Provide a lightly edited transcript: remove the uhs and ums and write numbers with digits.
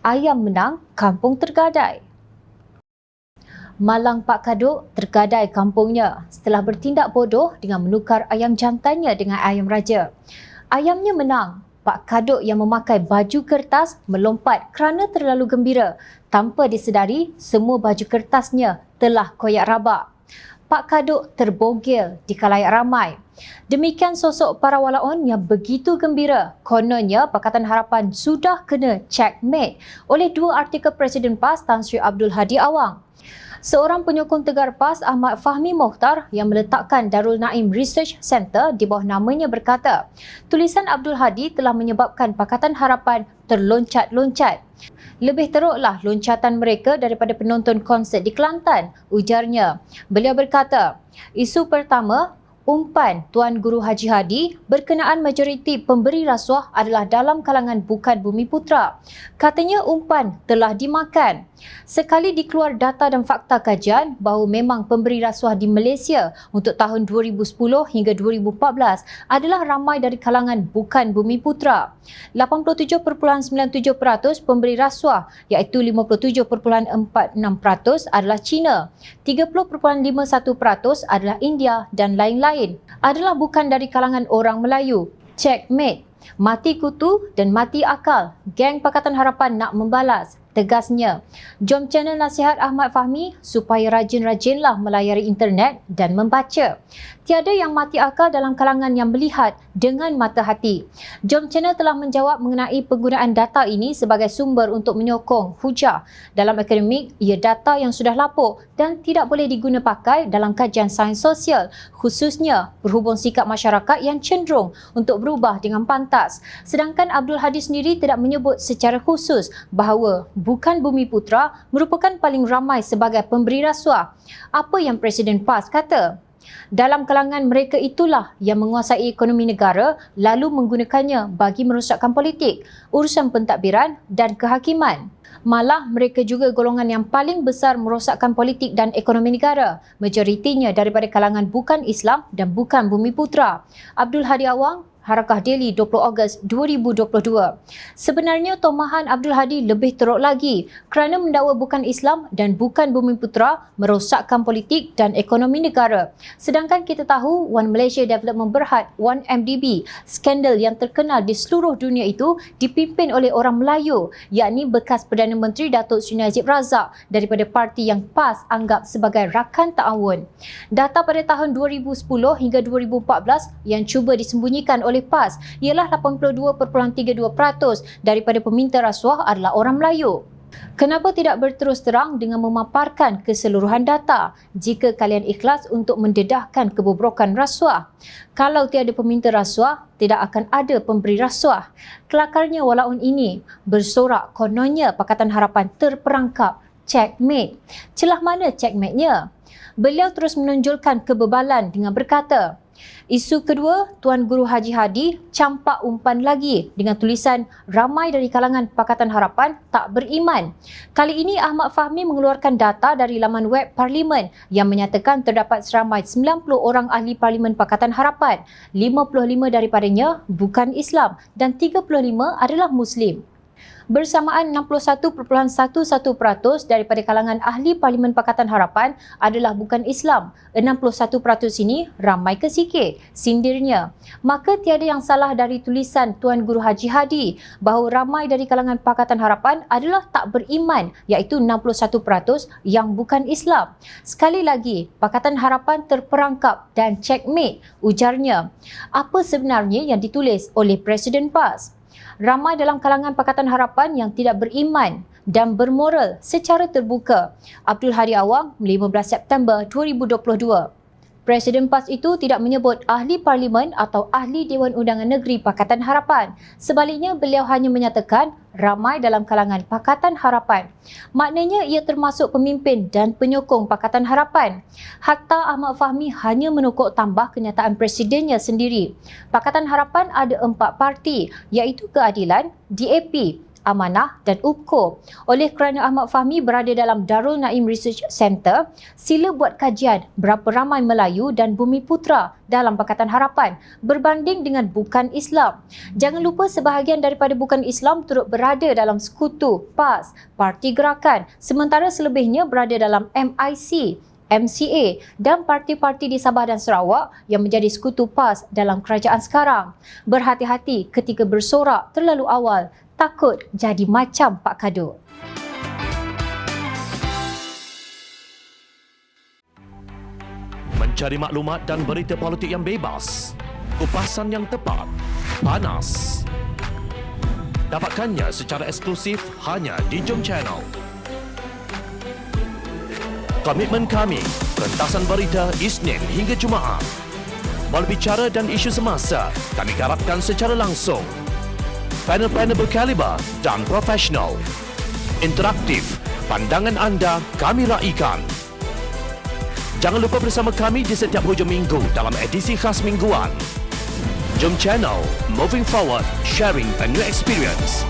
ayam menang, kampung tergadai. Malang Pak Kaduk tergadai kampungnya setelah bertindak bodoh dengan menukar ayam jantannya dengan ayam raja. Ayamnya menang. Pak Kaduk yang memakai baju kertas melompat kerana terlalu gembira. Tanpa disedari, semua baju kertasnya telah koyak rabak. Pak Kaduk terbogel di khalayak ramai. Demikian sosok para walaun yang begitu gembira. Kononnya Pakatan Harapan sudah kena checkmate oleh dua artikel Presiden PAS Tan Sri Abdul Hadi Awang. Seorang penyokong Tegar PAS, Ahmad Fahmi Mokhtar, yang meletakkan Darul Naim Research Centre di bawah namanya berkata, tulisan Abdul Hadi telah menyebabkan Pakatan Harapan terloncat-loncat. Lebih teruklah loncatan mereka daripada penonton konsert di Kelantan, ujarnya. Beliau berkata, isu pertama, umpan Tuan Guru Haji Hadi berkenaan majoriti pemberi rasuah adalah dalam kalangan bukan Bumiputra. Katanya umpan telah dimakan. Sekali dikeluar data dan fakta kajian bahawa memang pemberi rasuah di Malaysia untuk tahun 2010 hingga 2014 adalah ramai dari kalangan bukan Bumiputra. 87.97% pemberi rasuah iaitu 57.46% adalah Cina, 30.51% adalah India dan lain-lain adalah bukan dari kalangan orang Melayu. Checkmate. Mati kutu dan mati akal. Geng Pakatan Harapan nak membalas, tegasnya. Jom channel nasihat Ahmad Fahmi supaya rajin-rajinlah melayari internet dan membaca. Tiada yang mati akal dalam kalangan yang melihat dengan mata hati. Jom channel telah menjawab mengenai penggunaan data ini sebagai sumber untuk menyokong hujah. Dalam akademik, ia data yang sudah lapuk dan tidak boleh diguna pakai dalam kajian sains sosial, khususnya berhubung sikap masyarakat yang cenderung untuk berubah dengan pantas. Sedangkan Abdul Hadi sendiri tidak menyebut secara khusus bahawa bukan Bumiputra merupakan paling ramai sebagai pemberi rasuah. Apa yang Presiden PAS kata? Dalam kalangan mereka itulah yang menguasai ekonomi negara lalu menggunakannya bagi merosakkan politik, urusan pentadbiran dan kehakiman. Malah mereka juga golongan yang paling besar merosakkan politik dan ekonomi negara, majoritinya daripada kalangan bukan Islam dan bukan Bumiputra. Abdul Hadi Awang, Harakah Daily 20 Ogos 2022. Sebenarnya tomahan Abdul Hadi lebih teruk lagi kerana mendakwa bukan Islam dan bukan Bumiputra merosakkan politik dan ekonomi negara. Sedangkan kita tahu One Malaysia Development Berhad, 1MDB, skandal yang terkenal di seluruh dunia itu dipimpin oleh orang Melayu, yakni bekas Perdana Menteri Datuk Seri Najib Razak daripada parti yang PAS anggap sebagai rakan ta'awun. Data pada tahun 2010 hingga 2014 yang cuba disembunyikan oleh PAS ialah 82.32% daripada peminta rasuah adalah orang Melayu. Kenapa tidak berterus terang dengan memaparkan keseluruhan data jika kalian ikhlas untuk mendedahkan kebobrokan rasuah? Kalau tiada peminta rasuah, tidak akan ada pemberi rasuah. Kelakarnya walaun ini bersorak kononnya Pakatan Harapan terperangkap. Checkmate. Celah mana checkmate-nya? Beliau terus menonjolkan kebebalan dengan berkata, isu kedua, Tuan Guru Haji Hadi campak umpan lagi dengan tulisan ramai dari kalangan Pakatan Harapan tak beriman. Kali ini Ahmad Fahmi mengeluarkan data dari laman web Parlimen yang menyatakan terdapat seramai 90 orang ahli Parlimen Pakatan Harapan. 55 daripadanya bukan Islam dan 35 adalah Muslim. Bersamaan 61.11% daripada kalangan ahli Parlimen Pakatan Harapan adalah bukan Islam. 61% ini ramai ke sikit, sindirnya. Maka tiada yang salah dari tulisan Tuan Guru Haji Hadi bahawa ramai dari kalangan Pakatan Harapan adalah tak beriman, iaitu 61% yang bukan Islam. Sekali lagi, Pakatan Harapan terperangkap dan checkmate, ujarnya. Apa sebenarnya yang ditulis oleh Presiden PAS? Ramai dalam kalangan Pakatan Harapan yang tidak beriman dan bermoral secara terbuka. Abdul Hadi Awang, 15 September 2022. Presiden PAS itu tidak menyebut ahli parlimen atau ahli Dewan Undangan Negeri Pakatan Harapan. Sebaliknya, beliau hanya menyatakan ramai dalam kalangan Pakatan Harapan. Maknanya ia termasuk pemimpin dan penyokong Pakatan Harapan. Hatta Ahmad Fahmi hanya menokok tambah kenyataan presidennya sendiri. Pakatan Harapan ada 4 parti, iaitu Keadilan, DAP, Amanah dan UPCO. Oleh kerana Ahmad Fahmi berada dalam Darul Naim Research Center, sila buat kajian berapa ramai Melayu dan Bumiputra dalam Pakatan Harapan berbanding dengan bukan Islam. Jangan lupa sebahagian daripada bukan Islam turut berada dalam Sekutu, PAS, Parti Gerakan, sementara selebihnya berada dalam MIC, MCA dan parti-parti di Sabah dan Sarawak yang menjadi sekutu PAS dalam kerajaan sekarang. Berhati-hati ketika bersorak terlalu awal, takut jadi macam Pak Kadut. Mencari maklumat dan berita politik yang bebas, kupasan yang tepat, panas. Dapatkannya secara eksklusif hanya di Jom Channel. Komitmen kami, pentasan berita Isnin hingga Jumaat. Berbicara dan isu semasa, kami garapkan secara langsung. Panel-panel berkaliber dan profesional. Interaktif, pandangan anda kami raikan. Jangan lupa bersama kami di setiap hujung minggu dalam edisi khas mingguan. Jom Channel, moving forward, sharing a new experience.